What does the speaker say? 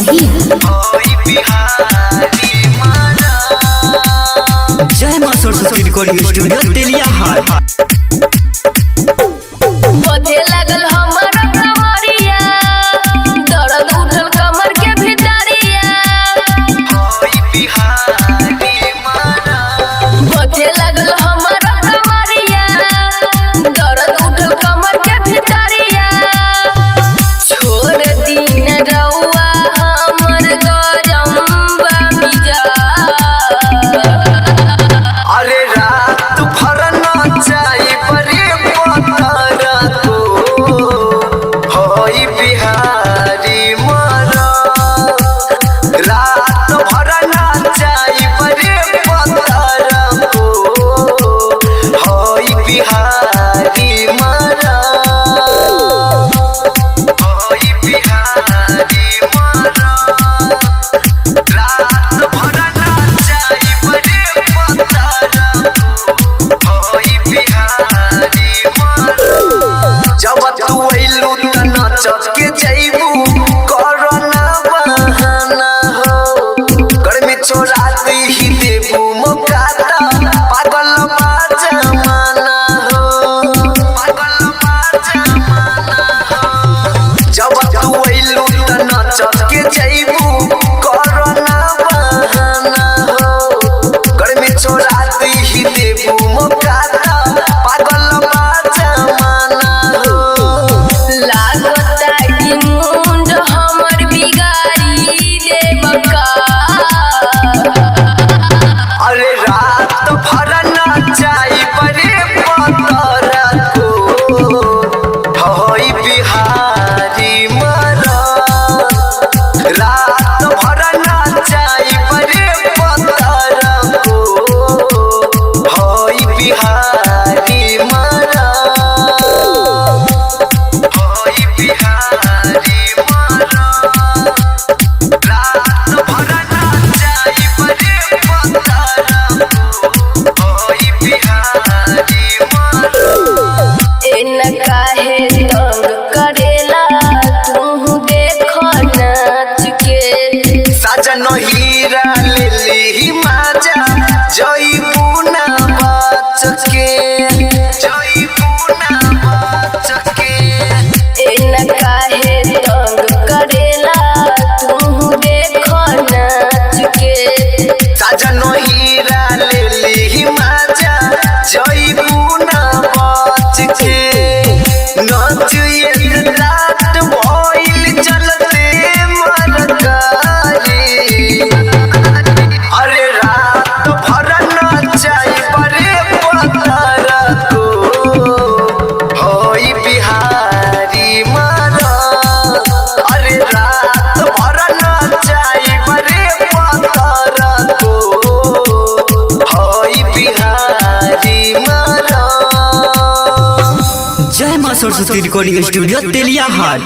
नहीं है। जय मां सरस्वती रिकॉर्डिंग स्टूडियो तेलिया हाट। बधे लागल हमर कमरिया, दर्द उठल कमर के भितरिया। बधे लागल हमर कमरिया, दर्द उठल कमर के भितरिया। छोड़ दिन रउआ हमर गरम बमिजा। अरे रात भर नाचाई बरे पतारा को होई बिहारी मारा। रात भर नाचाई बरे पतारा को होई बिहारी मारा। होई बिहारी मारा। रात भर नाचाई बरे पतारा होई बिहारी मारा। जब तू अइलू त नाचत के जइबू करना बहाना हो। घर में चोरा ही देबू मुकाता पागल बा जमाना हो। पागल बा जमाना हो। जब तू अइलू त नाचत के जइबू करना बहाना हो। घर में चोरा ही देबू मुकाता पागल बा जमाना हो। लागता कि मुंड हमर बिगाड़ी देबका। अरे रात भर नाचाई बरे पतारा को होई बिहारी मारा। रात भर नाचाई बरे पतारा को होई बिहारी मारा। होई बिहारी मारा। रात भर नाचाई बरे पतारा को होई बिहारी मारा। एन काहे तंग करेला तू देखो नाच के। साजन हीरा लेली माजा जइबू ना बाच के। जइबू ना बाच के। एन काहे तंग करेला तू देखो नाच के। साजन हीरा लेली माजा जइबू ना बाच के। नाच ये रात भइल चलते मरकारी। अरे रात भर नाचाई बरे पतारा को होई बिहारी मारा। अरे रात भर नाचाई बरे पतारा को होई बिहारी मारा। जय मां सरस्वती रिकॉर्डिंग स्टूडियो तेलिया हाट।